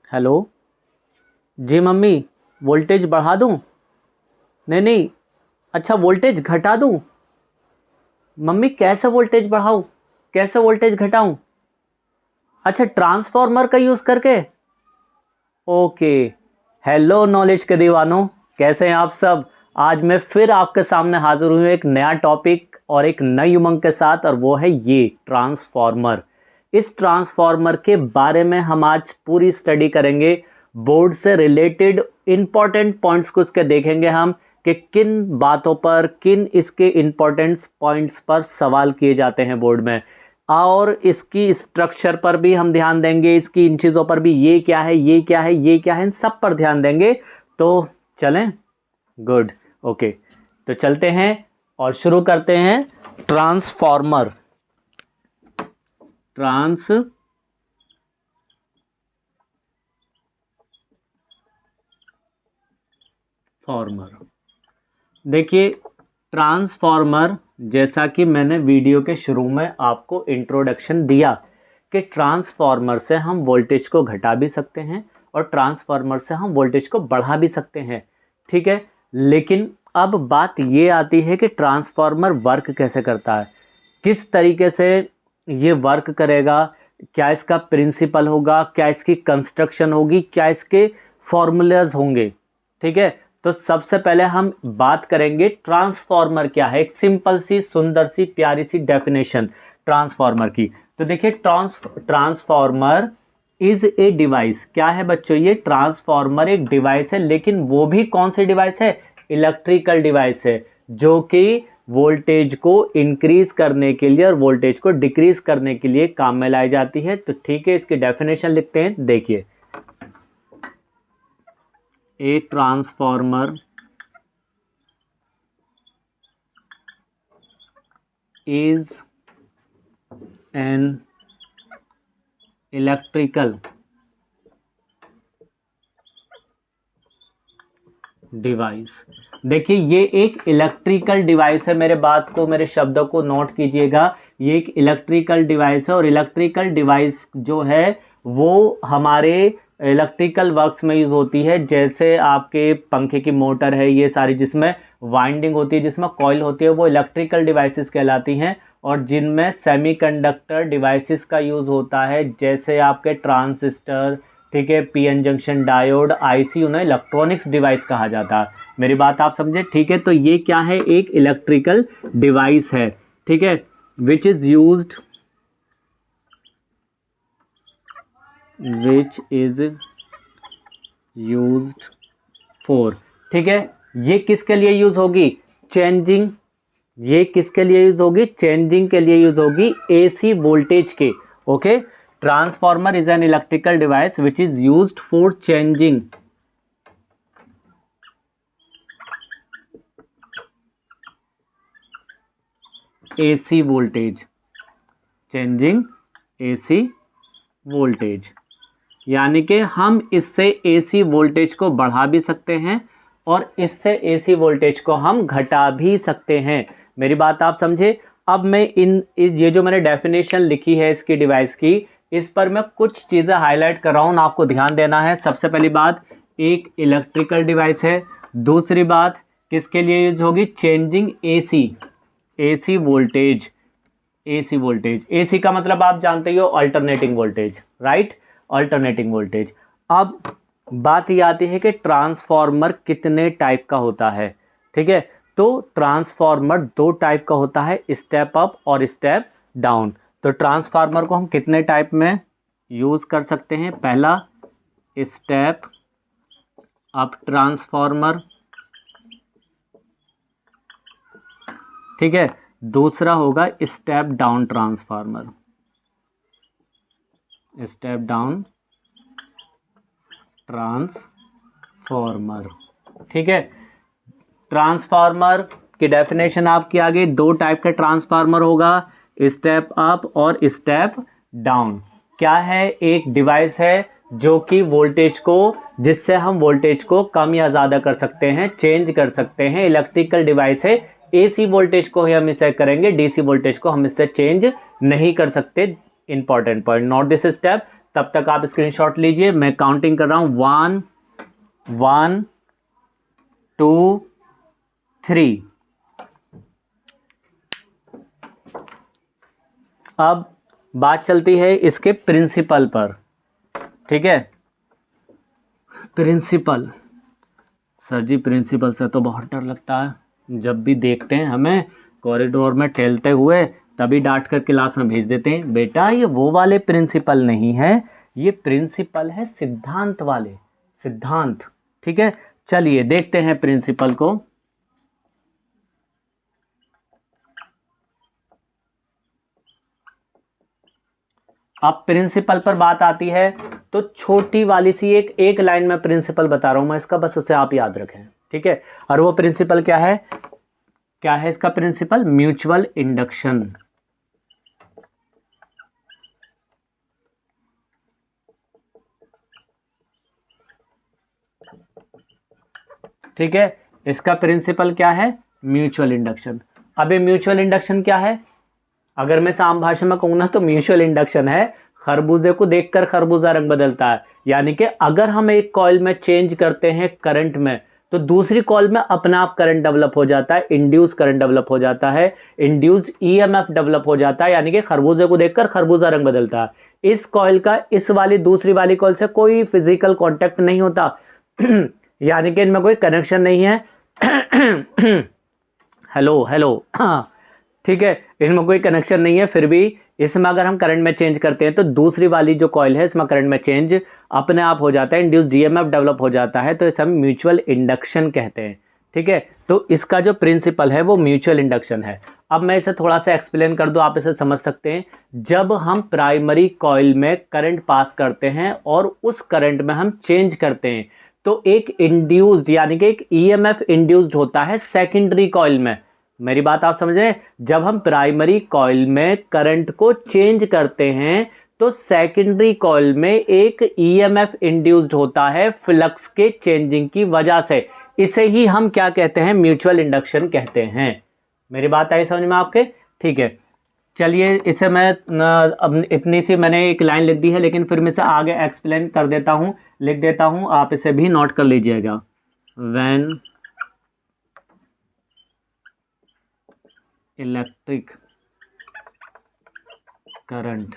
Hello. जी mummy, voltage बढ़ा दूँ? नहीं नहीं। अच्छा, वोल्टेज घटा दूँ? मम्मी कैसे वोल्टेज बढ़ाऊँ, कैसे वोल्टेज घटाऊँ? अच्छा, ट्रांसफार्मर का यूज़ करके। ओके। हेलो नॉलेज के दीवानों, कैसे हैं आप सब? आज मैं फिर आपके सामने हाजिर हुई हूँ एक नया टॉपिक और एक नई उमंग के साथ, और वो है ये ट्रांसफार्मर। इस ट्रांसफार्मर के बारे में हम आज पूरी स्टडी करेंगे। बोर्ड से रिलेटेड इंपॉर्टेंट पॉइंट्स को इसके देखेंगे हम, कि किन बातों पर, किन इसके इंपॉर्टेंट पॉइंट्स पर सवाल किए जाते हैं बोर्ड में, और इसकी स्ट्रक्चर पर भी हम ध्यान देंगे, इसकी इन चीज़ों पर भी, ये क्या है, ये क्या है, ये क्या है, इन सब पर ध्यान देंगे। तो चलें? गुड। ओके, तो चलते हैं और शुरू करते हैं। ट्रांसफार्मर। देखिए, ट्रांसफार्मर, जैसा कि मैंने वीडियो के शुरू में आपको इंट्रोडक्शन दिया, कि ट्रांसफार्मर से हम वोल्टेज को घटा भी सकते हैं और ट्रांसफार्मर से हम वोल्टेज को बढ़ा भी सकते हैं। ठीक है, लेकिन अब बात ये आती है कि ट्रांसफार्मर वर्क कैसे करता है, किस तरीके से ये वर्क करेगा, क्या इसका प्रिंसिपल होगा, क्या इसकी कंस्ट्रक्शन होगी, क्या इसके फॉर्मूलाज होंगे। ठीक है, तो सबसे पहले हम बात करेंगे ट्रांसफार्मर क्या है। एक सिंपल सी, सुंदर सी, प्यारी सी डेफिनेशन ट्रांसफार्मर की। तो देखिए, ट्रांसफार्मर इज ए डिवाइस। क्या है बच्चों? ये ट्रांसफार्मर एक डिवाइस है, लेकिन वो भी कौन सी डिवाइस है? इलेक्ट्रिकल डिवाइस है, जो कि वोल्टेज को इंक्रीज करने के लिए और वोल्टेज को डिक्रीज करने के लिए काम में लाई जाती है। तो ठीक है, इसकी डेफिनेशन लिखते हैं। देखिए, a transformer is an electrical device. देखिए, ये एक इलेक्ट्रिकल डिवाइस है। मेरे बात को, मेरे शब्दों को नोट कीजिएगा। ये एक इलेक्ट्रिकल डिवाइस है, और इलेक्ट्रिकल डिवाइस जो है वो हमारे इलेक्ट्रिकल वर्क्स में यूज़ होती है। जैसे आपके पंखे की मोटर है, ये सारी जिसमें वाइंडिंग होती है, जिसमें कॉइल होती है, वो इलेक्ट्रिकल डिवाइसेस कहलाती हैं। और जिनमें सेमीकंडक्टर डिवाइसेस का यूज़ होता है, जैसे आपके ट्रांजिस्टर, ठीक है, पीएन जंक्शन डायोड, आईसी, उन्हें इलेक्ट्रॉनिक्स डिवाइस कहा जाता है। मेरी बात आप समझे? ठीक है, तो ये क्या है? एक इलेक्ट्रिकल डिवाइस है। ठीक है, विच इज यूज्ड फॉर। ठीक है, ये किसके लिए यूज होगी? चेंजिंग। ये किसके लिए यूज होगी? चेंजिंग के लिए यूज होगी, एसी वोल्टेज के। Okay, transformer is an electrical device which is used for changing AC voltage. Changing AC voltage, यानी कि हम इससे एसी वोल्टेज को बढ़ा भी सकते हैं और इससे एसी वोल्टेज को हम घटा भी सकते हैं। मेरी बात आप समझे? अब मैं ये जो मैंने डेफिनेशन लिखी है इसकी डिवाइस की, इस पर मैं कुछ चीज़ें हाईलाइट कर रहा हूँ, आपको ध्यान देना है। सबसे पहली बात, एक इलेक्ट्रिकल डिवाइस है। दूसरी बात, किसके लिए यूज होगी? Changing AC voltage. एसी का मतलब आप जानते ही हो, alternating voltage, right? Alternating voltage. अब बात ये आती है कि ट्रांसफार्मर कितने टाइप का होता है। ठीक है, तो ट्रांसफार्मर दो टाइप का होता है, स्टेप अप और स्टेप डाउन। तो ट्रांसफार्मर को हम कितने टाइप में यूज कर सकते हैं? पहला, स्टेप अप ट्रांसफार्मर। ठीक है, दूसरा होगा step down transformer. Step down transformer. ठीक है, ट्रांसफार्मर की डेफिनेशन आपकी आ गई। दो टाइप का ट्रांसफार्मर होगा, स्टेप अप और स्टेप डाउन। क्या है? एक डिवाइस है जो कि वोल्टेज को, जिससे हम वोल्टेज को कम या ज़्यादा कर सकते हैं, चेंज कर सकते हैं। इलेक्ट्रिकल डिवाइस है, एसी वोल्टेज को ही हम इससे करेंगे, डीसी वोल्टेज को हम इससे चेंज नहीं कर सकते। Important point, note this step. तब तक आप स्क्रीनशॉट लीजिए, मैं काउंटिंग कर रहा हूं 1 1 2 3। अब बात चलती है इसके प्रिंसिपल पर, ठीक है। प्रिंसिपल, सर जी प्रिंसिपल से तो बहुत डर लगता है, जब भी देखते हैं हमें कॉरिडोर में टहलते हुए तभी डांट कर क्लास में भेज देते हैं, बेटा ये वो वाले प्रिंसिपल नहीं है, ये प्रिंसिपल है सिद्धांत वाले, सिद्धांत, ठीक है। चलिए देखते हैं प्रिंसिपल को। अब प्रिंसिपल पर बात आती है तो छोटी वाली सी एक लाइन में प्रिंसिपल बता रहा हूं मैं इसका, बस उसे आप याद रखें, ठीक है। और वो प्रिंसिपल क्या है, क्या है इसका प्रिंसिपल? Mutual induction. ठीक है, इसका प्रिंसिपल क्या है? Mutual induction. अब ये म्यूचुअल इंडक्शन क्या है? अगर मैं साम भाषा में कहूँ ना तो म्यूचुअल इंडक्शन है खरबूजे को देखकर खरबूजा रंग बदलता है। यानी कि अगर हम एक कॉइल में चेंज करते हैं करंट में तो दूसरी कॉइल में अपना आप करंट डेवलप हो जाता है, इंड्यूस करंट डेवलप हो जाता है, इंड्यूस ईएमएफ डेवलप हो जाता है, यानी कि खरबूजे को देखकर खरबूजा रंग बदलता है। इस कॉइल का इस वाली दूसरी वाली कॉइल से कोई फिजिकल कॉन्टेक्ट नहीं होता यानी कि इनमें कोई कनेक्शन नहीं है हेलो हेलो हाँ, ठीक है, इनमें कोई कनेक्शन नहीं है, फिर भी इसमें अगर हम करंट में चेंज करते हैं तो दूसरी वाली जो कॉइल है इसमें करंट में चेंज अपने आप हो जाता है, इंड्यूस्ड ईएमएफ डेवलप हो जाता है, तो इसे हम म्यूचुअल इंडक्शन कहते हैं, ठीक है। तो इसका जो प्रिंसिपल है वो म्यूचुअल इंडक्शन है। अब मैं इसे थोड़ा सा एक्सप्लेन कर दूं, आप इसे समझ सकते हैं। जब हम प्राइमरी कॉइल में करंट पास करते हैं और उस करंट में हम चेंज करते हैं तो एक इंड्यूस्ड यानी कि एक ईएमएफ इंड्यूस्ड होता है सेकेंडरी कॉइल में। मेरी बात आप समझ रहे हैं? जब हम प्राइमरी कॉइल में करंट को चेंज करते हैं तो सेकेंडरी कॉइल में एक ईएमएफ इंड्यूस्ड होता है फ्लक्स के चेंजिंग की वजह से। इसे ही हम क्या कहते हैं? म्यूचुअल इंडक्शन कहते हैं। मेरी बात आई समझ में आपके? ठीक है, चलिए इसे मैं अब इतनी सी मैंने एक लाइन लिख दी है, लेकिन फिर मैं इसे आगे एक्सप्लेन कर देता हूं, लिख देता हूं, आप इसे भी नोट कर लीजिएगा। When electric current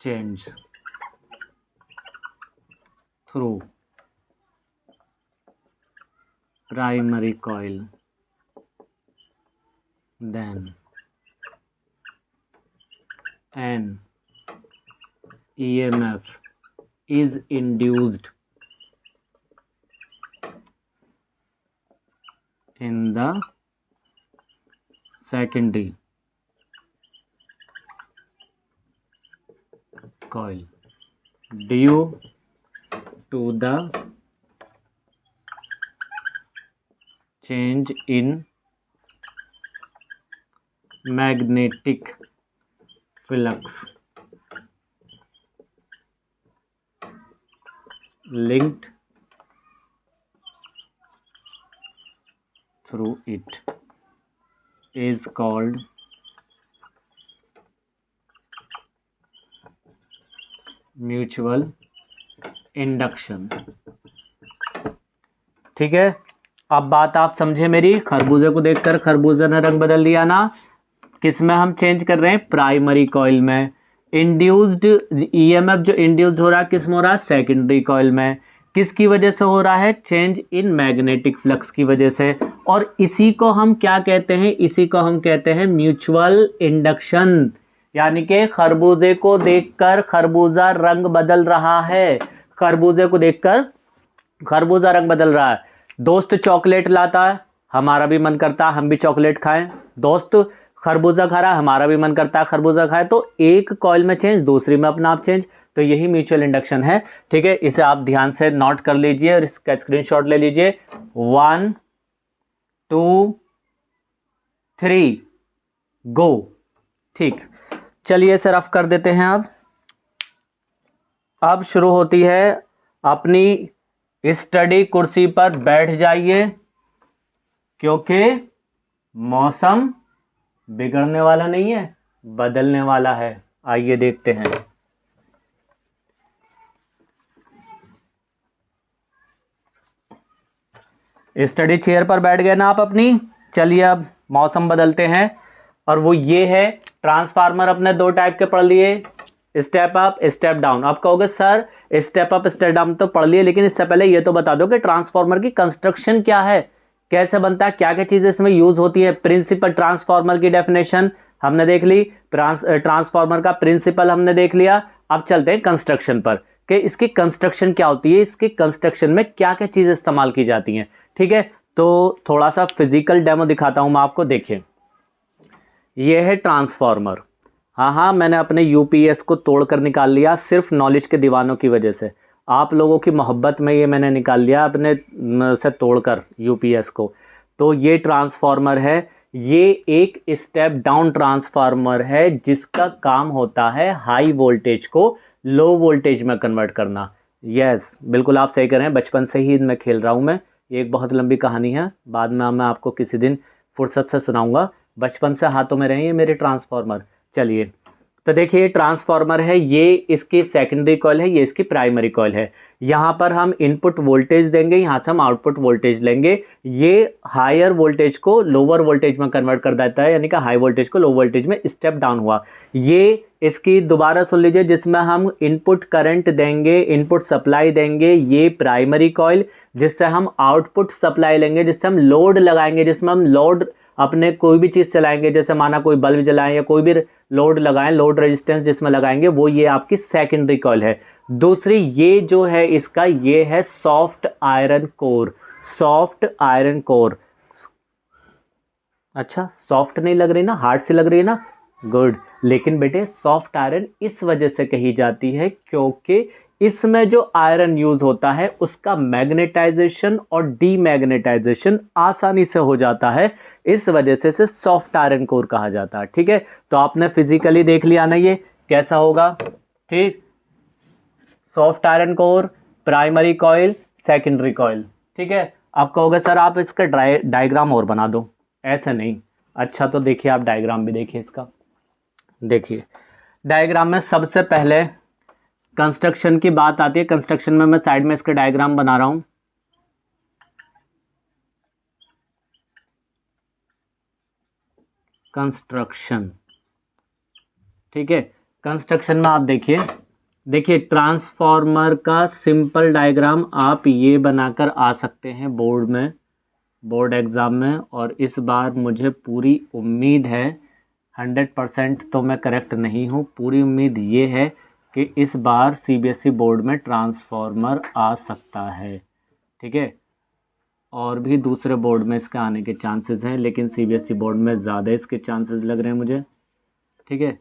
change through primary coil then an EMF is induced in the secondary coil due to the change in magnetic flux linked through it is called mutual induction. ठीक है, अब बात आप समझे मेरी। खरबूजे को देखकर खरबूजे ने रंग बदल दिया ना, किस में हम चेंज कर रहे हैं? प्राइमरी कॉइल में। इंड्यूस्ड ईएमएफ जो इंड्यूस्ड हो रहा है किस में हो रहा है? सेकेंडरी कॉइल में। किसकी वजह से हो रहा है? चेंज इन मैग्नेटिक फ्लक्स की वजह से। और इसी को हम क्या कहते हैं? इसी को हम कहते हैं म्यूचुअल इंडक्शन। यानी कि खरबूजे को देखकर खरबूजा रंग बदल रहा है, खरबूजे को देखकर खरबूजा रंग बदल रहा है। दोस्त चॉकलेट लाता है, हमारा भी मन करता है हम भी चॉकलेट खाएं। दोस्त खरबूजा खा रहा है, हमारा भी मन करता है खरबूजा खाए। तो एक कॉइल में चेंज, दूसरी में अपना आप चेंज, तो यही म्यूचुअल इंडक्शन है। ठीक है, इसे आप ध्यान से नोट कर लीजिए और इसका स्क्रीनशॉट ले लीजिए। 1 2 3 गो। ठीक, चलिए इसे रफ कर देते हैं। अब शुरू होती है अपनी स्टडी कुर्सी पर बैठ जाइए, क्योंकि मौसम बिगड़ने वाला नहीं है, बदलने वाला है। आइए देखते हैं। स्टडी चेयर पर बैठ गए ना आप अपनी। चलिए अब मौसम बदलते हैं, और वो ये है ट्रांसफार्मर अपने दो टाइप के पढ़ लिए, स्टेप अप स्टेप डाउन। आप कहोगे sir step up step down तो पढ़ लिए, लेकिन इससे पहले ये तो बता दो कि ट्रांसफार्मर की कंस्ट्रक्शन क्या है, कैसे बनता है, क्या क्या चीजें इसमें यूज होती है। प्रिंसिपल ट्रांसफार्मर की डेफिनेशन हमने देख ली, ट्रांसफार्मर का प्रिंसिपल हमने देख लिया। अब चलते हैं कंस्ट्रक्शन पर कि इसकी कंस्ट्रक्शन क्या होती है, इसकी कंस्ट्रक्शन में क्या क्या चीजें इस्तेमाल की जाती हैं। ठीक है, तो थोड़ा सा फिजिकल डेमो दिखाता हूं मैं आपको। देखिए ये है ट्रांसफार्मर। हाँ हाँ, मैंने अपने यूपीएस को तोड़कर निकाल लिया सिर्फ नॉलेज के दीवानों की वजह से। आप लोगों की मोहब्बत में ये मैंने निकाल लिया अपने से तोड़कर यूपीएस को। तो ये ट्रांसफार्मर है, ये एक स्टेप डाउन ट्रांसफार्मर है जिसका काम होता है हाई वोल्टेज को लो वोल्टेज में कन्वर्ट करना। यस बिल्कुल आप सही कह रहे हैं, बचपन से ही इनमें खेल रहा हूँ मैं। ये एक बहुत लंबी कहानी है, बाद में मैं आपको किसी दिन फुर्सत से सुनाऊंगा। बचपन से हाथों में रहे हैं मेरे ट्रांसफार्मर। चलिए तो देखिए ये ट्रांसफार्मर है, ये इसकी सेकेंडरी कॉइल है, ये इसकी प्राइमरी कॉइल है। यहाँ पर हम इनपुट वोल्टेज देंगे, यहाँ से हम आउटपुट वोल्टेज लेंगे। ये हायर वोल्टेज को लोअर वोल्टेज में कन्वर्ट कर देता है, यानी कि हाई वोल्टेज को लो वोल्टेज में स्टेप डाउन हुआ। ये इसकी दोबारा सुन लीजिए, जिसमें हम इनपुट करंट देंगे, इनपुट सप्लाई देंगे, ये प्राइमरी कॉइल। जिससे हम आउटपुट सप्लाई लेंगे, जिससे हम लोड लगाएंगे, जिसमें हम लोड अपने कोई भी चीज़ चलाएंगे, जैसे माना कोई बल्ब जलाएं या कोई भी लोड लगाएं, लोड रेजिस्टेंस जिसमें लगाएंगे, वो ये आपकी सेकेंडरी कॉइल है। दूसरी ये जो है इसका, ये है soft iron core. Soft iron core, अच्छा सॉफ्ट नहीं लग रही ना, हार्ड से लग रही है ना, गुड। लेकिन बेटे सॉफ्ट आयरन इस वजह से कही जाती है क्योंकि इसमें जो आयरन यूज होता है उसका मैग्नेटाइजेशन और डीमैग्नेटाइजेशन आसानी से हो जाता है, इस वजह से इसे सॉफ्ट आयरन कोर कहा जाता है। ठीक है, तो आपने फिजिकली देख लिया ना ये कैसा होगा। ठीक, soft iron core, primary coil, secondary coil. ठीक है, आप कहोगे सर आप इसका डायग्राम और बना दो, ऐसे नहीं। अच्छा तो देखिए आप डायग्राम भी देखिए इसका। देखिए डायग्राम में सबसे पहले कंस्ट्रक्शन की बात आती है। कंस्ट्रक्शन में मैं साइड में इसका डायग्राम बना रहा हूं। कंस्ट्रक्शन, ठीक है, कंस्ट्रक्शन में आप देखिए, देखिए ट्रांसफार्मर का सिंपल डायग्राम आप ये बनाकर आ सकते हैं बोर्ड में, बोर्ड एग्ज़ाम में। और इस बार मुझे पूरी उम्मीद है, 100% तो मैं करेक्ट नहीं हूँ, पूरी उम्मीद ये है कि इस बार सीबीएसई बोर्ड में ट्रांसफार्मर आ सकता है। ठीक है, और भी दूसरे बोर्ड में इसके आने के चांसेस हैं, लेकिन सीबीएसई बोर्ड में ज़्यादा इसके चांसेस लग रहे हैं मुझे। ठीक है,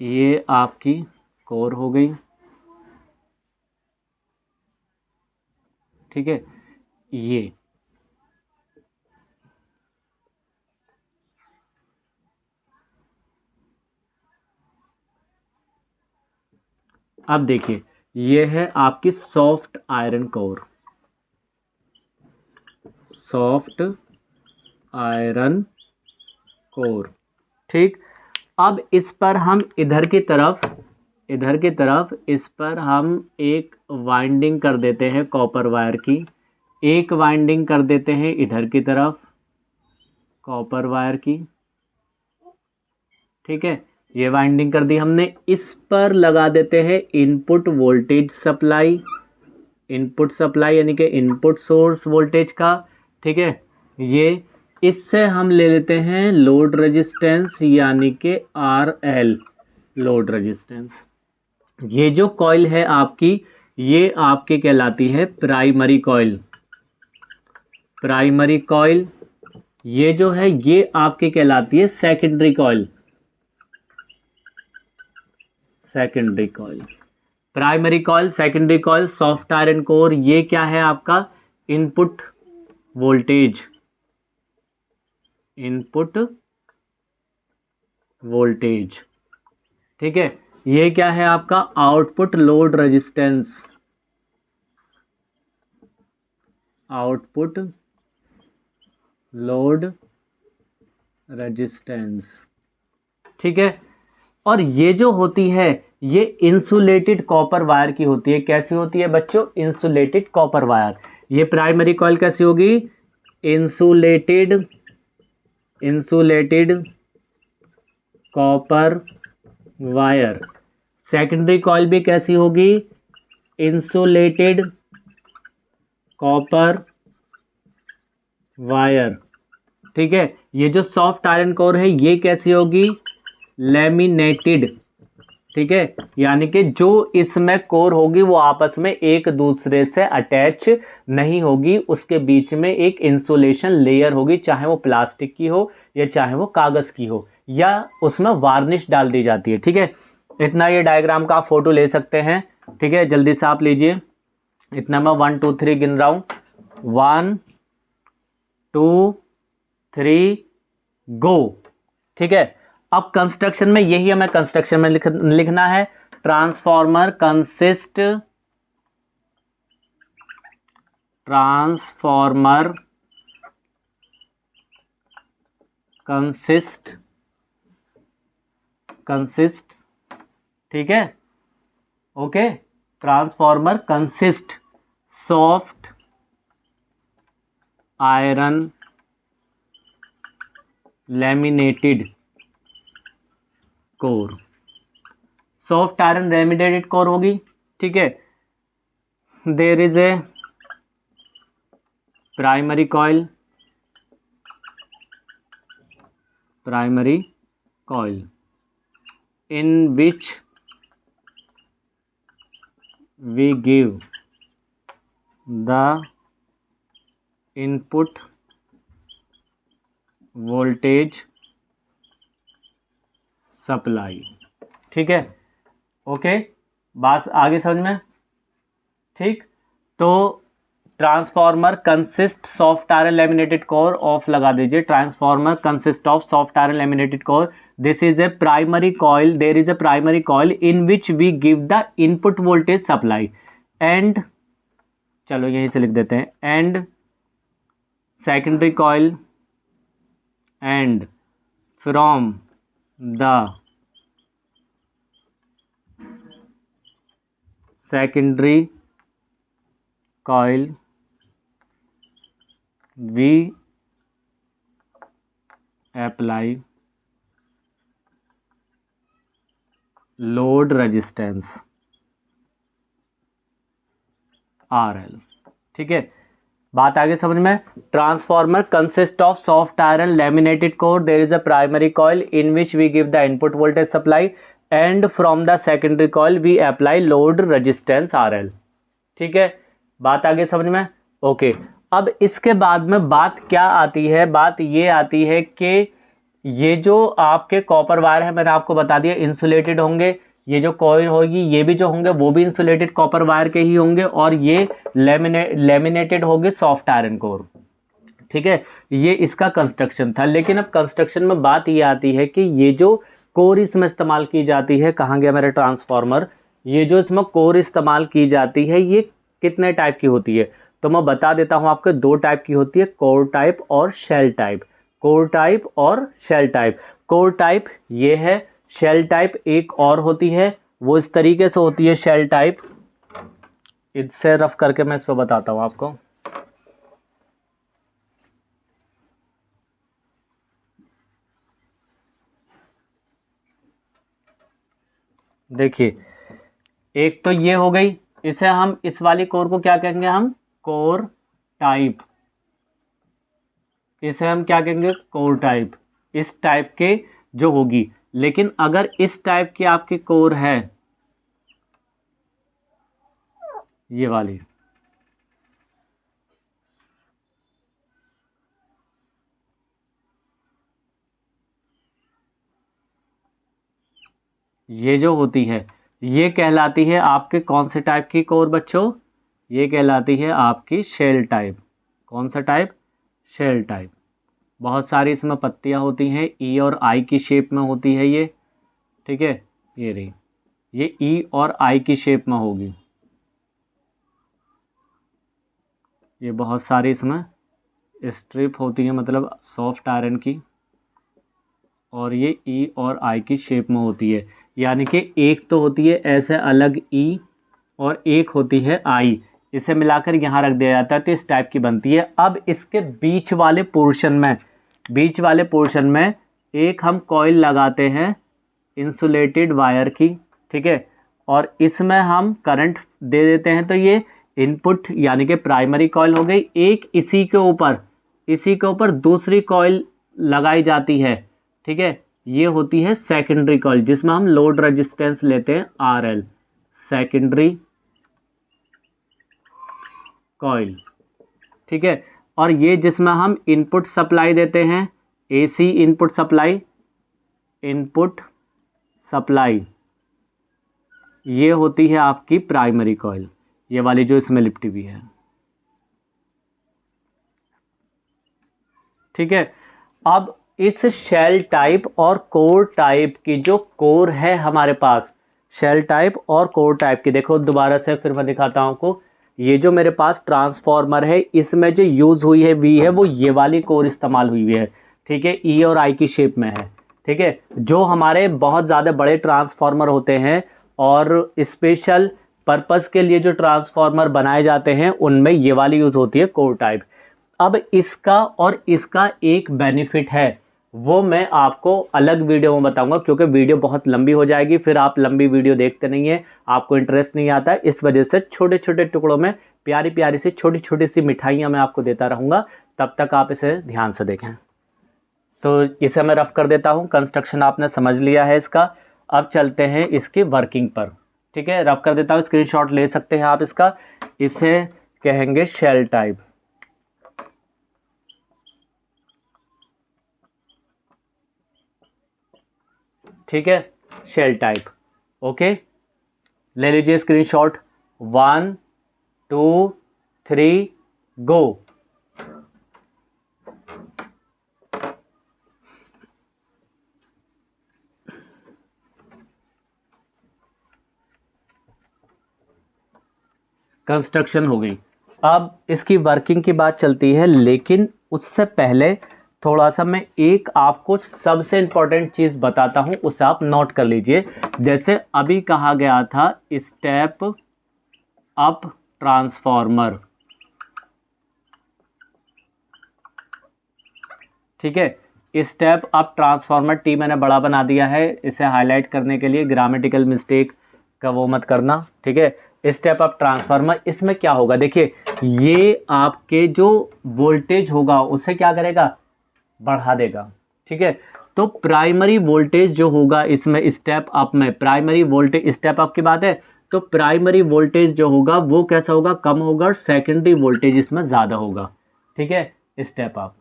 ये आपकी कोर हो गई। ठीक है, ये अब देखिए ये है आपकी soft iron core, soft iron core. ठीक, अब इस पर हम इधर की तरफ, इधर की तरफ इस पर हम एक वाइंडिंग कर देते हैं कॉपर वायर की, एक वाइंडिंग कर देते हैं इधर की तरफ कॉपर वायर की। ठीक है, ये वाइंडिंग कर दी हमने, इस पर लगा देते हैं input voltage supply, input supply यानी कि इनपुट सोर्स वोल्टेज का। ठीक है, ये इससे हम ले लेते हैं लोड रेजिस्टेंस यानी कि RL, लोड रेजिस्टेंस। ये जो कॉइल है आपकी, ये आपके कहलाती है प्राइमरी कॉइल, प्राइमरी कॉइल। ये जो है ये आपके कहलाती है secondary coil, secondary coil. Primary coil, secondary coil, soft iron core, ये क्या है आपका इनपुट वोल्टेज, इनपुट वोल्टेज। ठीक है, ये क्या है आपका output load resistance, output load resistance. ठीक है, और ये जो होती है ये इंसुलेटेड कॉपर वायर की होती है। कैसी होती है बच्चों? Insulated copper wire. ये प्राइमरी कॉइल कैसी होगी? Insulated copper wire. Secondary coil भी कैसी होगी? Insulated copper wire. ठीक है। ये जो सॉफ्ट आयरन कोर है ये कैसी होगी? लैमिनेटेड। ठीक है, यानी कि जो इसमें कोर होगी वो आपस में एक दूसरे से अटैच नहीं होगी, उसके बीच में एक इंसुलेशन लेयर होगी, चाहे वो प्लास्टिक की हो या चाहे वो कागज की हो या उसमें वार्निश डाल दी जाती है। ठीक है, इतना ये डायग्राम का आप फोटो ले सकते हैं। ठीक है, जल्दी से आप लीजिए। इतना मैं 1 2 3 गिन रहा हूं। 1 2 3 गो। ठीक है, अब कंस्ट्रक्शन में यही हमें कंस्ट्रक्शन में लिखना है। Transformer consist. ठीक है, okay. Transformer consist soft iron laminated core. Soft iron laminated core होगी। ठीक है, there is a primary coil in which we give the input voltage supply। ठीक है, ओके, बात आगे समझ में? ठीक, तो transformer consist soft iron laminated core of लगा दीजिए। Transformer consist of soft iron laminated core. This is a primary coil, there is a primary coil in which we give the input voltage supply and, चलो यहीं से लिख देते हैं, and secondary coil and from the secondary coil we apply load resistance RL। ठीक है, बात आगे समझ में? Transformer consist of soft iron laminated core, there is a primary coil in which we give the input voltage supply and from the secondary coil we apply load resistance RL। ठीक है, बात आगे समझ में? ओके। अब इसके बाद में बात क्या आती है? बात ये आती है कि ये जो आपके कॉपर वायर है, मैंने आपको बता दिया इंसुलेटेड होंगे। ये जो कॉइल होगी ये भी जो होंगे वो भी इंसुलेटेड कॉपर वायर के ही होंगे, और ये लेमिनेटेड होंगे सॉफ्ट आयरन कोर। ठीक है, ये इसका कंस्ट्रक्शन था। लेकिन अब कंस्ट्रक्शन में बात ये आती है कि ये जो कोर इसमें इस्तेमाल की जाती है, कहाँ गया मेरा ट्रांसफॉर्मर? ये जो इसमें कोर इस्तेमाल की जाती है ये कितने टाइप की होती है? तो मैं बता देता हूं आपको, 2 टाइप की होती है, कोर टाइप और शेल टाइप। कोर टाइप और शेल टाइप। कोर टाइप ये है, शेल टाइप एक और होती है, वो इस तरीके से होती है शेल टाइप। इससे रफ करके मैं इस पर बताता हूं आपको। देखिए, एक तो ये हो गई, इसे हम इस वाली कोर को क्या कहेंगे? हम कोर टाइप। इसे हम क्या कहेंगे? Core type. इस टाइप के जो होगी। लेकिन अगर इस टाइप की आपकी कोर है, ये वाली, ये जो होती है ये कहलाती है आपके कौन से टाइप की कोर बच्चों? ये कहलाती है आपकी शेल टाइप। कौन सा टाइप? Shell type. बहुत सारी इसमें पत्तियां होती हैं, ई और आई की शेप में होती है ये। ठीक है, ये रही, ये ई और आई की शेप में होगी। ये बहुत सारी इसमें स्ट्रिप होती है, मतलब सॉफ्ट आयरन की। और ये ई और आई की शेप में होती है, यानी कि एक तो होती है ऐसे अलग ई और एक होती है आई, इसे मिलाकर यहाँ रख दिया जाता है तो इस टाइप की बनती है। अब इसके बीच वाले पोर्शन में एक हम कॉइल लगाते हैं इंसुलेटेड वायर की, ठीक है, और इसमें हम करंट दे देते हैं, तो ये इनपुट यानी कि प्राइमरी कॉइल हो गई। एक इसी के ऊपर दूसरी कॉइल लगाई जाती है, ठीक है, ये होती है सेकेंडरी कॉइल, जिसमें हम लोड रेजिस्टेंस लेते हैं RL, सेकेंडरी कॉइल, ठीक है। और ये जिसमें हम इनपुट सप्लाई देते हैं, AC इनपुट सप्लाई, ये होती है आपकी प्राइमरी कॉइल, ये वाली जो इसमें लिपटी हुई है, ठीक है। अब इस शेल टाइप और कोर टाइप की, जो कोर है हमारे पास, शेल टाइप और कोर टाइप की, देखो दोबारा से फिर मैं दिखाता हूँ आपको। ये जो मेरे पास ट्रांसफॉर्मर है, इसमें जो यूज़ हुई है वी है, वो ये वाली कोर इस्तेमाल हुई है, ठीक है, ई और आई की शेप में है, ठीक है। जो हमारे बहुत ज़्यादा बड़े ट्रांसफॉर्मर होते हैं और स्पेशल पर्पस के लिए जो ट्रांसफॉर्मर बनाए जाते हैं, उनमें ये वाली यूज़ होती है कोर टाइप। अब इसका और इसका एक बेनिफिट है, वो मैं आपको अलग वीडियो में बताऊंगा, क्योंकि वीडियो बहुत लंबी हो जाएगी, फिर आप लंबी वीडियो देखते नहीं है, आपको इंटरेस्ट नहीं आता है। इस वजह से छोटे छोटे टुकड़ों में प्यारी प्यारी सी छोटी छोटी सी मिठाइयाँ मैं आपको देता रहूँगा, तब तक आप इसे ध्यान से देखें। तो इसे मैं रफ कर देता हूँ, कंस्ट्रक्शन आपने समझ लिया है इसका। अब चलते हैं इसकी वर्किंग पर, ठीक है, रफ कर देता हूँ, स्क्रीनशॉट ले सकते हैं आप इसका। इसे कहेंगे शेल टाइप, ठीक है, शेल टाइप, ओके। ले लीजिए स्क्रीनशॉट, 1 2 3 गो। कंस्ट्रक्शन हो गई। अब इसकी वर्किंग की बात चलती है, लेकिन उससे पहले थोड़ा सा मैं एक आपको सबसे इम्पोर्टेंट चीज़ बताता हूँ, उसे आप नोट कर लीजिए। जैसे अभी कहा गया था स्टेप अप ट्रांसफॉर्मर, ठीक है, स्टेप अप ट्रांसफॉर्मर, टी मैंने बड़ा बना दिया है इसे हाईलाइट करने के लिए, ग्रामेटिकल मिस्टेक का वो मत करना, ठीक है। स्टेप अप ट्रांसफार्मर, इसमें क्या होगा, देखिए ये आपके जो वोल्टेज होगा उसे क्या करेगा, बढ़ा देगा, ठीक है। तो प्राइमरी वोल्टेज जो होगा इसमें स्टेप अप में, प्राइमरी वोल्टेज, स्टेप अप की बात है तो प्राइमरी वोल्टेज जो होगा वो कैसा होगा, कम होगा, और सेकेंडरी वोल्टेज इसमें ज़्यादा होगा, ठीक है, स्टेप अप,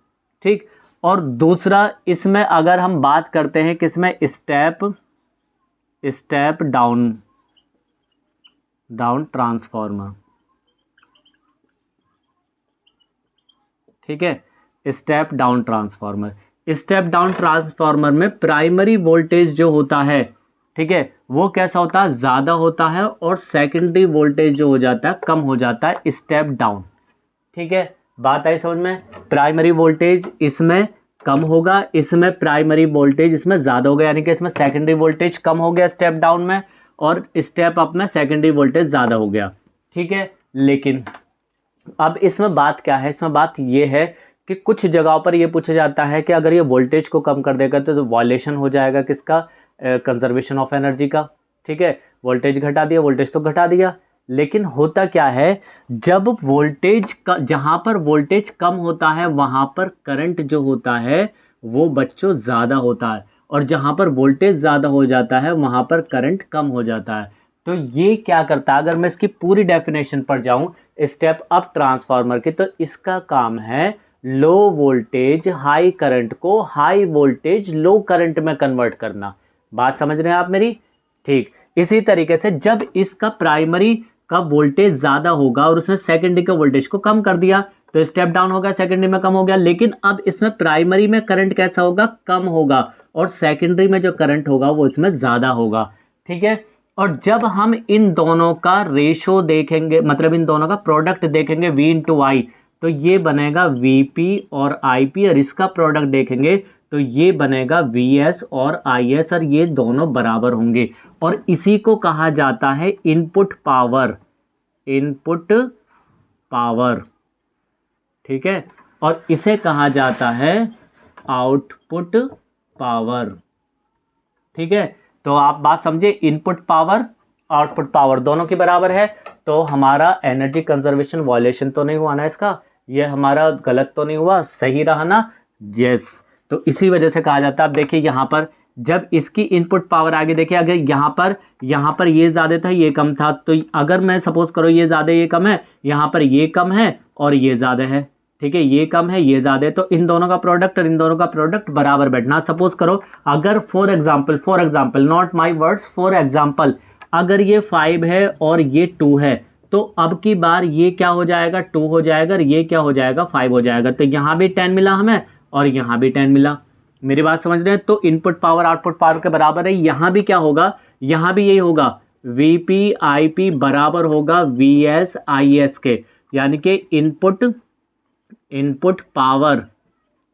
ठीक। और दूसरा इसमें अगर हम बात करते हैं किसमें, स्टेप डाउन ट्रांसफॉर्मर, ठीक है, स्टेप डाउन ट्रांसफॉर्मर में प्राइमरी वोल्टेज जो होता है, ठीक है, वो कैसा होता है, ज़्यादा होता है, और सेकेंडरी वोल्टेज जो हो जाता है कम हो जाता है, स्टेप डाउन, ठीक है। बात आई समझ में, प्राइमरी वोल्टेज इसमें कम होगा, इसमें प्राइमरी वोल्टेज इसमें ज़्यादा होगा, यानी कि इसमें सेकेंडरी वोल्टेज कम हो गया स्टेप डाउन में, और स्टेप अप में सेकेंडरी वोल्टेज ज़्यादा हो गया, ठीक है। लेकिन अब इसमें बात क्या है, इसमें बात ये है कि कुछ जगहों पर ये पूछा जाता है कि अगर ये वोल्टेज को कम कर देगा तो वायलेशन हो जाएगा किसका, कंजर्वेशन ऑफ एनर्जी का, ठीक है। वोल्टेज घटा दिया, वोल्टेज तो घटा दिया, लेकिन होता क्या है, जब वोल्टेज का, जहाँ पर वोल्टेज कम होता है वहाँ पर करंट जो होता है वो बच्चों ज़्यादा होता है, और जहाँ पर वोल्टेज ज़्यादा हो जाता है वहाँ पर करंट कम हो जाता है। तो ये क्या करता है, अगर मैं इसकी पूरी डेफिनेशन पर जाऊँ स्टेप अप ट्रांसफार्मर की, तो इसका काम है लो वोल्टेज हाई करंट को हाई वोल्टेज लो करंट में कन्वर्ट करना। बात समझ रहे हैं आप मेरी, ठीक। इसी तरीके से जब इसका प्राइमरी का वोल्टेज ज़्यादा होगा और उसने सेकेंडरी के वोल्टेज को कम कर दिया तो स्टेप डाउन हो गया, सेकेंडरी में कम हो गया, लेकिन अब इसमें प्राइमरी में करंट कैसा होगा, कम होगा, और सेकेंडरी में जो करंट होगा वो इसमें ज़्यादा होगा, ठीक है। और जब हम इन दोनों का रेशो देखेंगे, मतलब इन दोनों का प्रोडक्ट देखेंगे V इंटू आई, तो ये बनेगा VP और IP, और इसका प्रोडक्ट देखेंगे तो ये बनेगा Vs और Is और ये दोनों बराबर होंगे और इसी को कहा जाता है इनपुट पावर। इनपुट पावर, ठीक है, और इसे कहा जाता है आउटपुट पावर। ठीक है, तो आप बात समझे, इनपुट पावर आउटपुट पावर दोनों के बराबर है, तो हमारा एनर्जी कंजर्वेशन वायलेशन तो नहीं हुआ ना इसका, ये हमारा गलत तो नहीं हुआ, सही रहा ना। यस, तो इसी वजह से कहा जाता है। अब देखिए यहाँ पर जब इसकी इनपुट पावर आगे देखिए, अगर यहाँ पर ये ज़्यादा था ये कम था, तो अगर मैं सपोज करो ये ज़्यादा ये कम है, यहाँ पर ये कम है और ये ज़्यादा है, ठीक है, ये कम है ये ज़्यादा है, तो इन दोनों का प्रोडक्ट और इन दोनों का प्रोडक्ट बराबर बैठना। सपोज करो अगर for example not my words, for example अगर ये 5 है और ये 2 है, तो अब की बार ये क्या हो जाएगा, 2 हो जाएगा और ये क्या हो जाएगा, 5 हो जाएगा। तो यहाँ भी 10 मिला हमें और यहाँ भी 10 मिला। मेरी बात समझ रहे हैं? तो इनपुट पावर आउटपुट पावर के बराबर है। यहाँ भी क्या होगा, यहाँ भी यही होगा, वीपी आईपी बराबर होगा वीएस आईएस के, यानी कि इनपुट पावर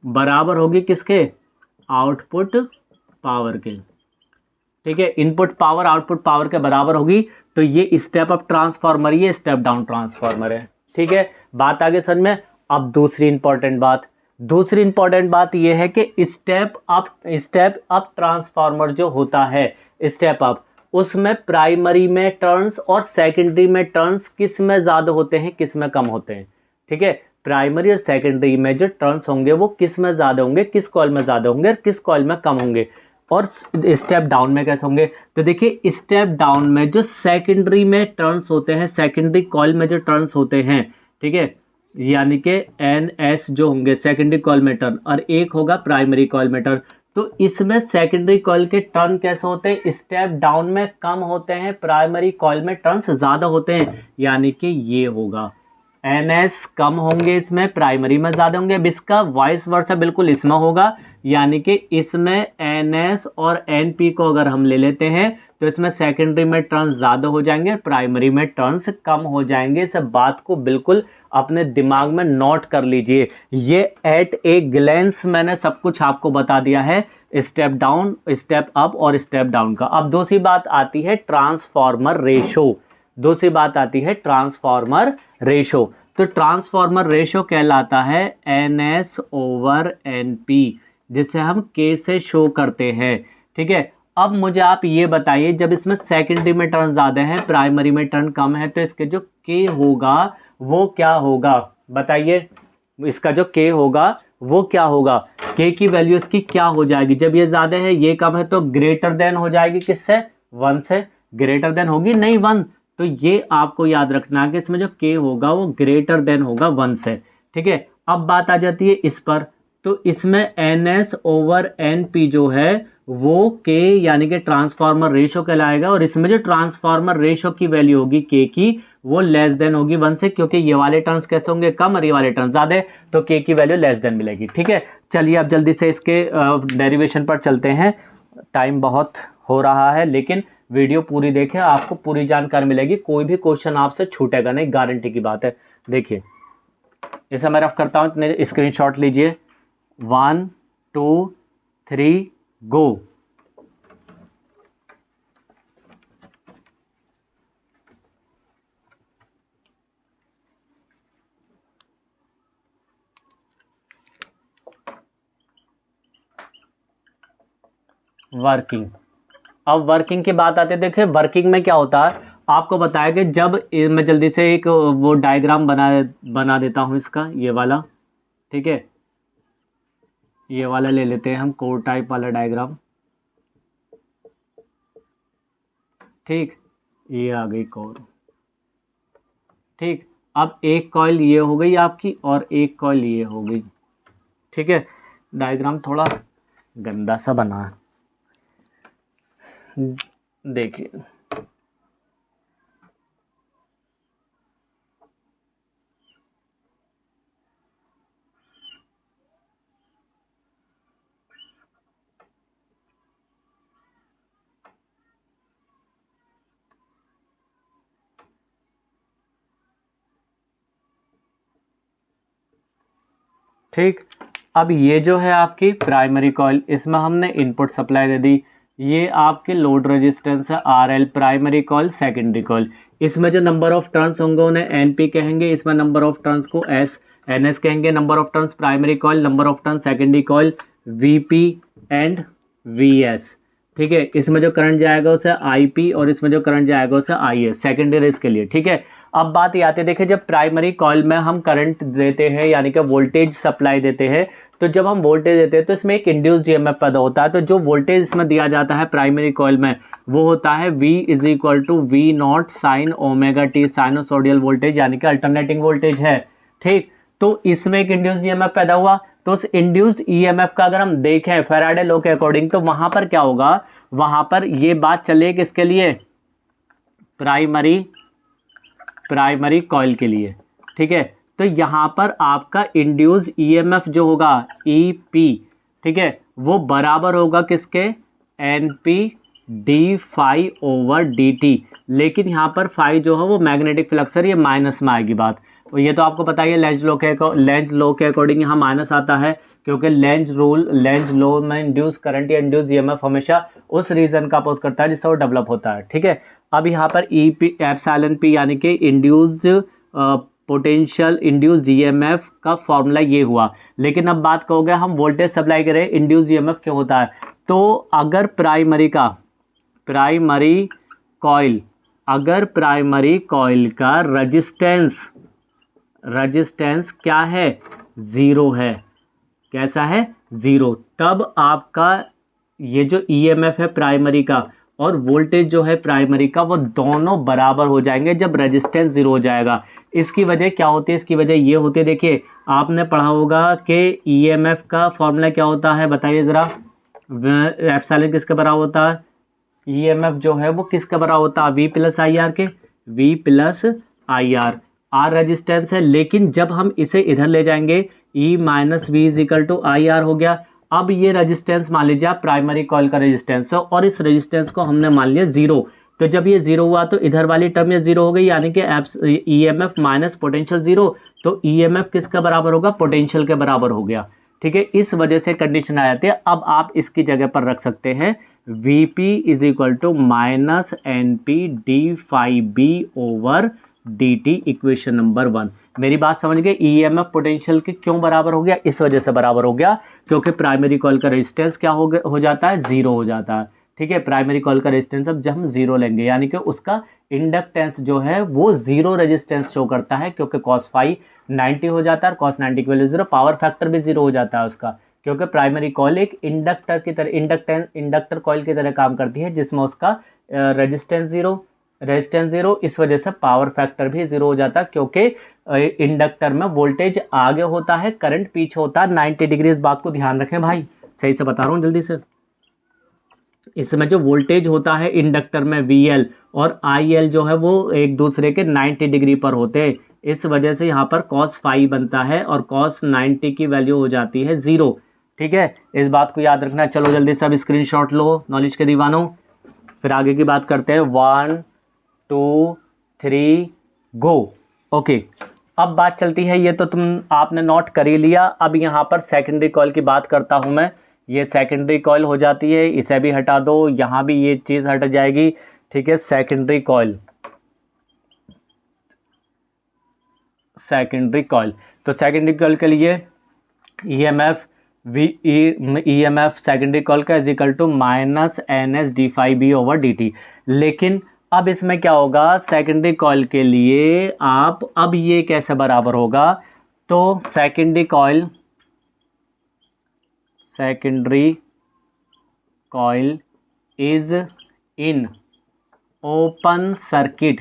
बराबर होगी किसके, आउटपुट पावर के। ठीक है, इनपुट पावर आउटपुट पावर के बराबर होगी। तो ये स्टेप अप ट्रांसफार्मर, ये स्टेप डाउन ट्रांसफार्मर है। ठीक है, बात आगे समझ में। अब दूसरी इंपॉर्टेंट बात ये है कि स्टेप अप ट्रांसफार्मर जो होता है, स्टेप अप, उसमें प्राइमरी में टर्न्स और सेकेंडरी में टर्न्स किस में ज़्यादा होते हैं, किस में कम होते हैं। ठीक है, प्राइमरी और सेकेंडरी में जो टर्न्स होंगे वो किस में ज़्यादा होंगे, किस कॉइल में ज़्यादा होंगे और किस कॉइल में कम होंगे। और स्टेप डाउन में कैसे होंगे, तो देखिए स्टेप डाउन में जो सेकेंडरी में टर्न्स होते हैं, सेकेंडरी कॉइल में जो टर्न्स होते हैं, ठीक है, यानी कि एन एस जो होंगे सेकेंडरी कॉइल में टर्न, और एक होगा प्राइमरी कॉइल में टर्न। तो इसमें सेकेंडरी कॉइल के टर्न कैसे होते हैं, स्टेप डाउन में कम होते हैं, प्राइमरी कॉइल में टर्न्स ज़्यादा होते हैं, यानी कि ये होगा एन एस कम होंगे इसमें, प्राइमरी में ज़्यादा होंगे। अब इसका वाइस वर्सा बिल्कुल इसमें होगा, यानी कि इसमें एन एस और एन पी को अगर हम ले लेते हैं तो इसमें सेकेंडरी में टर्न्स ज़्यादा हो जाएंगे, प्राइमरी में टर्न्स कम हो जाएंगे। इस बात को बिल्कुल अपने दिमाग में नोट कर लीजिए। ये एट ए ग्लेंस मैंने सब कुछ आपको बता दिया है, स्टेप डाउन, स्टेप अप और स्टेप डाउन का। अब दूसरी बात आती है ट्रांसफार्मर रेशो। तो ट्रांसफार्मर रेशो कहलाता है N S over N P, जिसे हम के से शो करते हैं। ठीक है, अब मुझे आप ये बताइए, जब इसमें सेकेंडरी में टर्न ज़्यादा है, प्राइमरी में टर्न कम है, तो इसके जो के होगा वो क्या होगा, बताइए। इसका जो के होगा वो क्या होगा, के की वैल्यू इसकी क्या हो जाएगी, जब ये ज़्यादा है ये कम है तो ग्रेटर देन हो जाएगी किससे, 1 से। ग्रेटर देन होगी नहीं 1, तो ये आपको याद रखना है कि इसमें जो के होगा वो ग्रेटर देन होगा 1 से। ठीक है, अब बात आ जाती है इस पर, तो इसमें N S over N P जो है वो के यानी कि ट्रांसफार्मर रेशो कहलाएगा, और इसमें जो ट्रांसफार्मर रेशो की वैल्यू होगी के की वो लेस देन होगी 1 से, क्योंकि ये वाले टर्न्स कैसे होंगे, कम, और ये वाले टर्न्स ज़्यादा है, तो के की वैल्यू लेस देन मिलेगी। ठीक है, चलिए अब जल्दी से इसके डेरिवेशन पर चलते हैं। टाइम बहुत हो रहा है, लेकिन वीडियो पूरी देखें, आपको पूरी जानकारी मिलेगी, कोई भी क्वेश्चन आपसे छूटेगा नहीं, गारंटी की बात है। देखिए इसे मैं रफ करता हूँ, इतने स्क्रीनशॉट लीजिए। 1 2 3 गो। वर्किंग, अब वर्किंग की बात आती है। देखिए वर्किंग में क्या होता है, आपको बताया कि जब मैं जल्दी से एक वो डायग्राम बना देता हूँ इसका, ये वाला। ठीक है, ये वाला ले लेते हैं हम, कोर टाइप वाला डायग्राम। ठीक, ये आ गई कोर। ठीक, अब एक कॉइल ये हो गई आपकी और एक कॉइल ये हो गई। ठीक है, डायग्राम थोड़ा गंदा सा बना है, देखिए। ठीक, अब ये जो है आपकी प्राइमरी कॉइल, इसमें हमने इनपुट सप्लाई दे दी, ये आपके लोड रेजिस्टेंस है RL, primary coil, secondary coil. इसमें जो नंबर ऑफ टर्न्स होंगे उन्हें NP कहेंगे, इसमें नंबर ऑफ टर्न्स को NS कहेंगे। Number of turns primary coil, number of turns secondary coil, VP and VS। ठीक है, इसमें जो करंट जाएगा उसे IP और इसमें जो करंट जाएगा उसे IS, सेकेंडरी इसके लिए। ठीक है, अब बात ये आती है, देखिए जब प्राइमरी कॉइल में हम करंट देते हैं यानी कि वोल्टेज सप्लाई देते हैं, तो जब हम वोल्टेज देते हैं तो इसमें एक इंड्यूस्ड ईएमएफ पैदा होता है। तो जो वोल्टेज इसमें दिया जाता है प्राइमरी कॉइल में वो होता है V is equal to V0 sine omega t, sinusoidal voltage यानी कि अल्टरनेटिंग वोल्टेज है। ठीक, तो इसमें एक इंड्यूस्ड ईएमएफ पैदा हुआ, तो उस इंड्यूस्ड ईएमएफ का अगर हम देखें फैराडे लॉ के अकॉर्डिंग, तो वहां पर क्या होगा, वहां पर ये बात चले किसके लिए, प्राइमरी कॉइल के लिए। ठीक है, तो यहाँ पर आपका इंड्यूस ईएमएफ जो होगा EP, ठीक है, वो बराबर होगा किसके, NP d∅/dt। लेकिन यहाँ पर फाई जो है वो मैग्नेटिक फ्लक्स है, ये माइनस में आएगी बात। और ये तो आपको पता ही है लेंज लॉ के अकॉर्डिंग यहाँ माइनस आता है, क्योंकि लेंज लॉ में इंड्यूस करंट या इंड्यूस ईएमएफ हमेशा उस रीजन का अपोज करता है जिससे वो डेवलप होता है। ठीक है, अब यहाँ पर एप्सिलॉन P यानी कि इंड्यूस्ड पोटेंशियल इंड्यूस्ड ईएमएफ का फॉर्मूला ये हुआ। लेकिन अब बात कहोगे हम वोल्टेज सप्लाई करें, इंड्यूस्ड ईएमएफ क्यों होता है, तो अगर प्राइमरी कॉइल का रजिस्टेंस क्या है, ज़ीरो है, कैसा है, ज़ीरो, तब आपका ये जो ईएमएफ है प्राइमरी का और वोल्टेज जो है प्राइमरी का वो दोनों बराबर हो जाएंगे जब रेजिस्टेंस ज़ीरो हो जाएगा। इसकी वजह क्या होती है, इसकी वजह ये होती है, देखिए आपने पढ़ा होगा कि ईएमएफ का फॉर्मूला क्या होता है, बताइए ज़रा, एप्सिलॉन किसके बराबर होता है, ईएमएफ जो है वो किसके बराबर होता है, V+IR के, V+IR, R रेजिस्टेंस है। लेकिन जब हम इसे इधर ले जाएंगे E-V=IR हो गया। अब ये रेजिस्टेंस मान लीजिए आप प्राइमरी कॉइल का रेजिस्टेंस है और इस रेजिस्टेंस को हमने मान लिया ज़ीरो, तो जब ये ज़ीरो हुआ तो इधर वाली टर्म ये ज़ीरो हो गई, यानी कि ईएमएफ माइनस पोटेंशियल ज़ीरो, तो ईएमएफ किसका बराबर होगा, पोटेंशियल के बराबर हो गया। ठीक है, इस वजह से कंडीशन आ जाती है। अब आप इसकी जगह पर रख सकते हैं VP is equal to minus NP d∅B/dt, equation number 1। मेरी बात समझ गए, ईएमएफ पोटेंशियल के क्यों बराबर हो गया, इस वजह से बराबर हो गया क्योंकि प्राइमरी कॉइल का रेजिस्टेंस क्या हो जाता है, ज़ीरो हो जाता है। ठीक है, प्राइमरी कॉइल का रेजिस्टेंस अब जब हम ज़ीरो लेंगे यानी कि उसका इंडक्टेंस जो है वो ज़ीरो रेजिस्टेंस शो करता है, क्योंकि cos फाई 90 हो जाता है और cos 90 की वैल्यू ज़ीरो, पावर फैक्टर भी ज़ीरो हो जाता है उसका, क्योंकि प्राइमरी कॉइल एक इंडक्टर की तरह इंडक्टर कॉइल की तरह काम करती है जिसमें उसका रेजिस्टेंस ज़ीरो, इस वजह से पावर फैक्टर भी ज़ीरो हो जाता है, क्योंकि इंडक्टर में वोल्टेज आगे होता है, करंट पीछे होता है 90 डिग्री। इस बात को ध्यान रखें भाई, सही से बता रहा हूँ जल्दी से। इसमें जो वोल्टेज होता है इंडक्टर में VL और IL जो है वो एक दूसरे के 90 डिग्री पर होते हैं, इस वजह से यहाँ पर cos फाई बनता है और cos 90 की वैल्यू हो जाती है ज़ीरो। ठीक है, इस बात को याद रखना। चलो जल्दी से अब स्क्रीनशॉट लो नॉलेज के दीवानों, फिर आगे की बात करते हैं। 1 2 3 गो। ओके, अब बात चलती है, ये तो आपने नोट कर ही लिया। अब यहाँ पर सेकेंडरी कॉइल की बात करता हूँ मैं, ये सेकेंडरी कॉइल हो जाती है, इसे भी हटा दो, यहाँ भी ये चीज़ हट जाएगी। ठीक है, सेकेंडरी कॉइल, तो सेकेंडरी कॉइल के लिए ईएमएफ सेकेंडरी कॉइल का is equal to minus NS d∅B/dt। लेकिन अब इसमें क्या होगा, सेकेंडरी कॉइल के लिए आप अब ये कैसे बराबर होगा, तो secondary coil is in open circuit.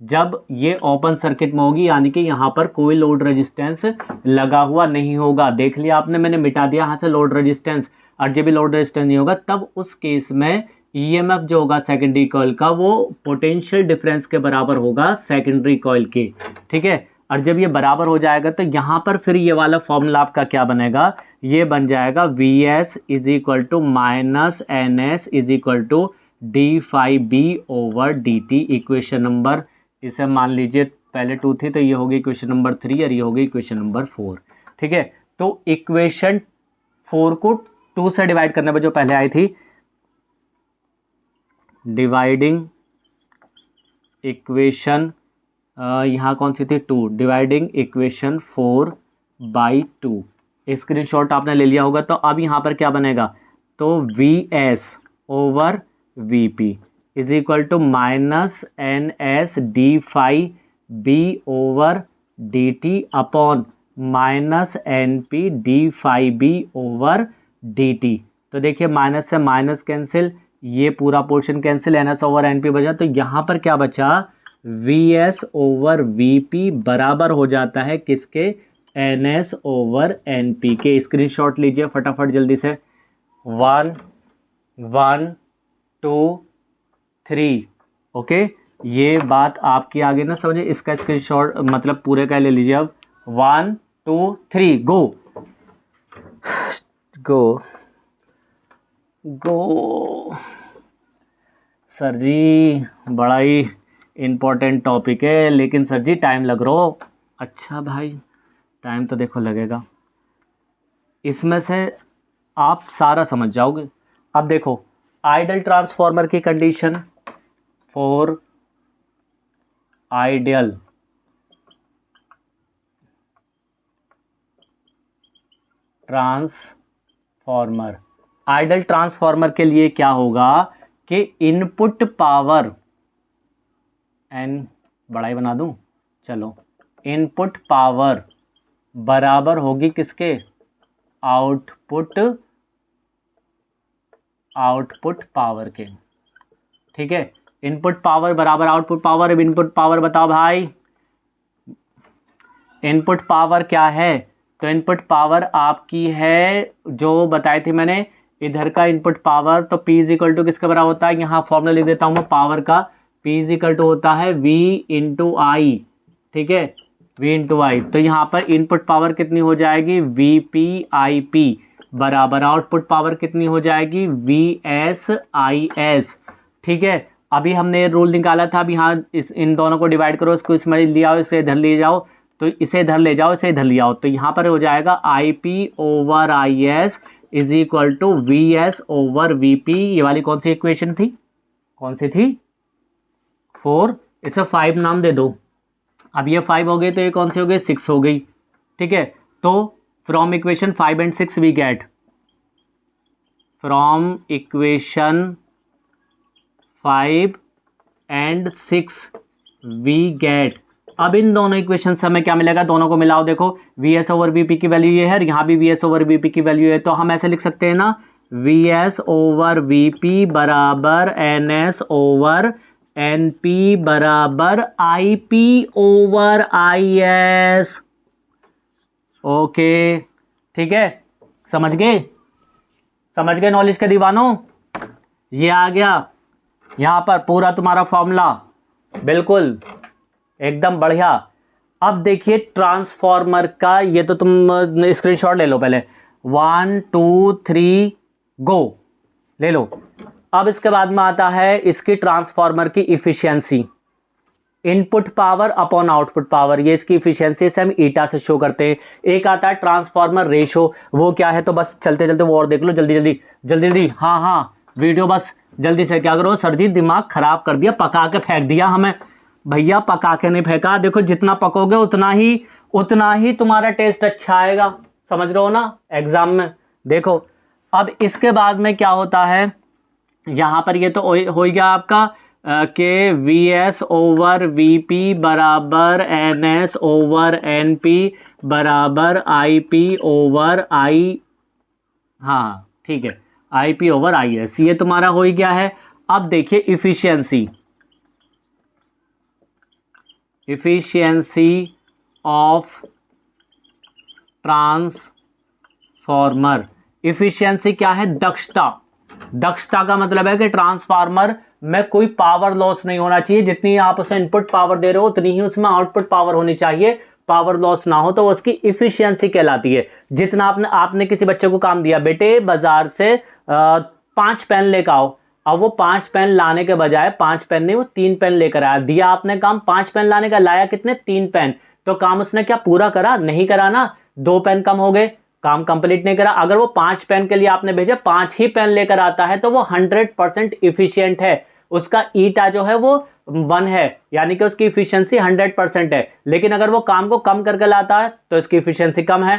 जब ये ओपन सर्किट में होगी यानी कि यहाँ पर कोई लोड रेजिस्टेंस लगा हुआ नहीं होगा। देख लिया आपने, मैंने मिटा दिया यहाँ से लोड रेजिस्टेंस, और जब भी लोड रेजिस्टेंस नहीं होगा तब उस केस में ईएमएफ जो होगा सेकेंडरी कॉइल का वो पोटेंशियल डिफरेंस के बराबर होगा सेकेंडरी कॉइल के। ठीक है, और जब ये बराबर हो जाएगा तो यहाँ पर फिर ये वाला फॉर्मूला आपका क्या बनेगा, ये बन जाएगा VS is equal to minus NS is equal to d∅B/dt, equation number, इसे मान लीजिए पहले 2 थी तो ये होगी इक्वेशन नंबर 3 और ये होगी इक्वेशन नंबर 4। ठीक है, तो इक्वेशन 4 को 2 से डिवाइड करने पर जो पहले आई थी, डिवाइडिंग इक्वेशन यहाँ कौन सी थी, 2, डिवाइडिंग इक्वेशन 4/2, स्क्रीनशॉट आपने ले लिया होगा। तो अब यहाँ पर क्या बनेगा, तो VS over VP is equal to -NS d∅B over dt upon -NP d∅B over dt। तो देखिए माइनस से माइनस कैंसिल, ये पूरा portion cancel, NS over NP बचा। तो यहाँ पर क्या बचा, VS ओवर VP बराबर हो जाता है किसके, NS ओवर NP के। स्क्रीनशॉट लीजिए फटाफट जल्दी से, 1 1 2 3। ओके, ये बात आपकी आगे ना समझे, इसका स्क्रीनशॉट मतलब पूरे का ले लीजिए। अब 1 2 3 गो गो गो। सर जी बड़ा ही इम्पोर्टेंट टॉपिक है, लेकिन सर जी टाइम लग रहा हो। अच्छा भाई टाइम तो देखो लगेगा, इसमें से आप सारा समझ जाओगे। अब देखो आइडियल ट्रांसफॉर्मर की condition, for ideal transformer, ideal transformer के लिए क्या होगा कि इनपुट पावर, एन बड़ा ही बना दूं, चलो, इनपुट पावर बराबर होगी किसके, आउटपुट पावर के। ठीक है, इनपुट पावर बराबर आउटपुट पावर। अब इनपुट पावर बताओ भाई, इनपुट पावर क्या है, तो इनपुट पावर आपकी है जो बताई थी मैंने, इधर का इनपुट पावर, तो P इज इक्वल टू किसके बराबर होता है, यहाँ फॉर्मूला लिख देता हूँ मैं पावर का, P इज इक्वल टू होता है V इंटू आई। ठीक है, V इंटू आई। तो यहाँ पर इनपुट पावर कितनी हो जाएगी, VP/IP बराबर आउटपुट पावर कितनी हो जाएगी, VS/IS। ठीक है, अभी हमने रूल निकाला था, अब यहाँ इन दोनों को डिवाइड करो, इसको इसमें ले आओ, इसे इधर ले जाओ, तो इसे इधर ले जाओ, इसे इधर ले आओ, तो यहाँ पर हो जाएगा IP over IS is equal to VS over VP। ये वाली कौन सी इक्वेशन थी, कौन सी थी, 4, इसे 5 नाम दे दो। अब ये 5 हो गई, तो ये कौन सी हो गई, 6 हो गई। ठीक है, तो from equation 5 and 6 we get, from equation 5 and 6 we get. अब इन दोनों इक्वेशन से हमें क्या मिलेगा, दोनों को मिलाओ, देखो VS ओवर VP की वैल्यू ये है, यहाँ भी VS ओवर VP की वैल्यू है, तो हम ऐसे लिख सकते हैं ना, VS ओवर VP बराबर NS ओवर NP बराबर IP ओवर IS। ओके ठीक है, समझ गए नॉलेज के दीवानों, ये आ गया यहाँ पर पूरा तुम्हारा फॉर्मूला, बिल्कुल एकदम बढ़िया। अब देखिए ट्रांसफॉर्मर का, ये तो तुम स्क्रीनशॉट ले लो पहले, 1 2 3 गो ले लो। अब इसके बाद में आता है इसकी ट्रांसफॉर्मर की efficiency, input power upon output power, ये इसकी इफिशियंसी से हम ईटा से शो करते हैं। एक आता है ट्रांसफॉर्मर रेशो, वो क्या है, तो बस चलते चलते वो और देख लो, जल्दी जल्दी। हाँ वीडियो बस जल्दी से क्या करो, सर जी दिमाग खराब कर दिया, पका के फेंक दिया हमें। भैया पका के नहीं फेंका, देखो जितना पकोगे उतना ही तुम्हारा टेस्ट अच्छा आएगा, समझ रहे हो ना एग्जाम में। देखो अब इसके बाद में क्या होता है, यहाँ पर ये तो हो गया आपका के VS ओवर VP बराबर NS ओवर NP बराबर IP ओवर I, हाँ ठीक है, IP ओवर IS, ये तुम्हारा हो ही गया है। अब देखिए इफिशियंसी ऑफ ट्रांसफॉर्मर, इफिशियंसी क्या है, दक्षता का मतलब है कि ट्रांसफार्मर में कोई पावर लॉस नहीं होना चाहिए, जितनी आप उसे इनपुट पावर दे रहे हो उतनी ही उसमें आउटपुट पावर होनी चाहिए, पावर लॉस ना हो, तो उसकी इफिशियंसी कहलाती है। जितना आपने किसी बच्चे को काम दिया, बेटे बाजार से 5 पेन लेकर आओ, अब वो 5 पेन लाने के बजाय 5 पेन नहीं, वो 3 पेन लेकर आया, दिया आपने काम 5 पेन लाने का, लाया कितने, 3 पेन, तो काम उसने क्या पूरा करा, नहीं करा ना, 2 पेन कम हो गए, काम कंप्लीट नहीं करा। अगर वो 5 पेन के लिए आपने भेजा, 5 ही पेन लेकर आता है, तो वो 100% इफिशियंट है, उसका ईटा जो है वो 1 है, यानी कि उसकी इफिशियंसी 100% है। लेकिन अगर वो काम को कम करके लाता है तो इसकी इफिशियंसी कम है।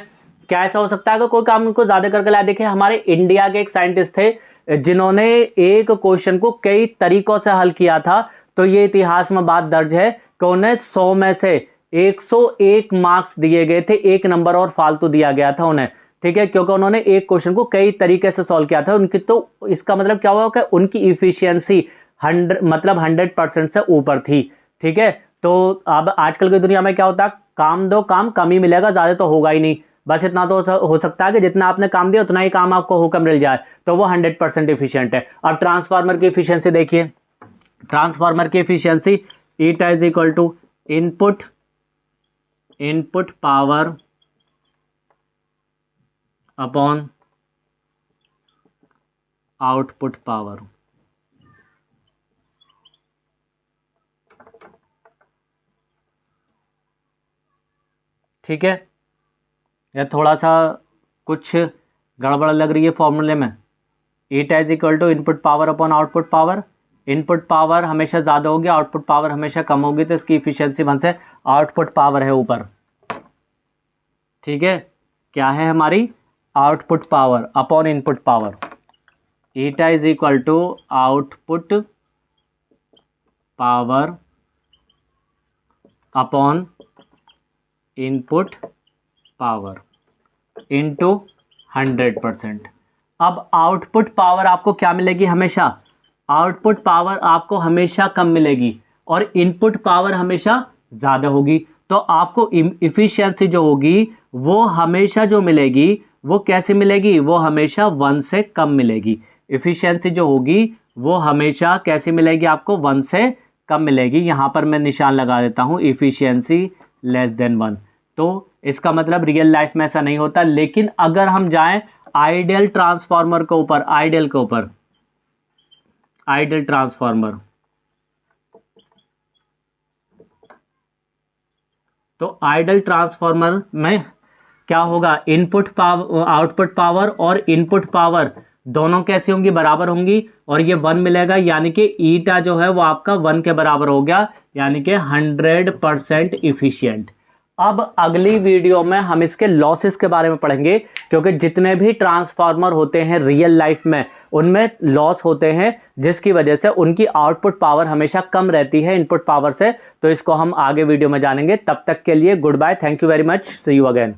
क्या ऐसा हो सकता है कि कोई काम को ज्यादा करके लाया? देखिए हमारे इंडिया के एक साइंटिस्ट थे जिन्होंने एक क्वेश्चन को कई तरीकों से हल किया था, तो ये इतिहास में बात दर्ज है कि उन्हें 100 में से 101 मार्क्स दिए गए थे, 1 नंबर और फालतू दिया गया था उन्हें, ठीक है, क्योंकि उन्होंने एक क्वेश्चन को कई तरीके से सॉल्व किया था उनकी। तो इसका मतलब क्या हुआ कि उनकी इफिशियंसी 100% से ऊपर थी, ठीक है। तो अब आजकल की दुनिया में क्या होता है, काम दो, काम कम ही मिलेगा, ज्यादा तो होगा ही नहीं। बस इतना तो हो सकता है कि जितना आपने काम दिया उतना ही काम आपको होकर मिल जाए, तो वो 100% इफिशियंट है। अब ट्रांसफार्मर की इफिशियंसी देखिए, ट्रांसफार्मर की efficiency eta is equal to input power upon output power. ठीक है, यह थोड़ा सा कुछ गड़बड़ लग रही है फॉर्मूले में। Eta is equal to input power upon output power. Input power हमेशा ज़्यादा होगी, आउटपुट पावर हमेशा कम होगी, तो इसकी इफिशियंसी 1 से आउटपुट पावर है ऊपर, ठीक है। क्या है हमारी? Output power upon input power. Eta is equal to output power upon input power into 100%। अब आउटपुट पावर आपको क्या मिलेगी? हमेशा आउटपुट पावर आपको हमेशा कम मिलेगी और इनपुट पावर हमेशा ज़्यादा होगी। तो आपको इफिशियंसी जो होगी वो हमेशा जो मिलेगी वो कैसे मिलेगी? वो हमेशा 1 से कम मिलेगी। इफिशियंसी जो होगी वो हमेशा कैसे मिलेगी? आपको 1 से कम मिलेगी। यहाँ पर मैं निशान लगा देता हूँ, इफिशियंसी लेस देन 1। तो इसका मतलब रियल लाइफ में ऐसा नहीं होता। लेकिन अगर हम जाएं आइडियल ट्रांसफार्मर के ऊपर, आइडियल ट्रांसफार्मर, तो आइडियल ट्रांसफार्मर में क्या होगा? इनपुट पावर, आउटपुट पावर और इनपुट पावर दोनों कैसी होंगी? बराबर होंगी, और ये 1 मिलेगा, यानी कि ईटा जो है वो आपका 1 के बराबर हो गया, यानी कि 100% इफिशियंट। अब अगली वीडियो में हम इसके लॉसेस के बारे में पढ़ेंगे, क्योंकि जितने भी ट्रांसफार्मर होते हैं रियल लाइफ में उनमें लॉस होते हैं, जिसकी वजह से उनकी आउटपुट पावर हमेशा कम रहती है इनपुट पावर से। तो इसको हम आगे वीडियो में जानेंगे। तब तक के लिए goodbye, thank you very much, see you again.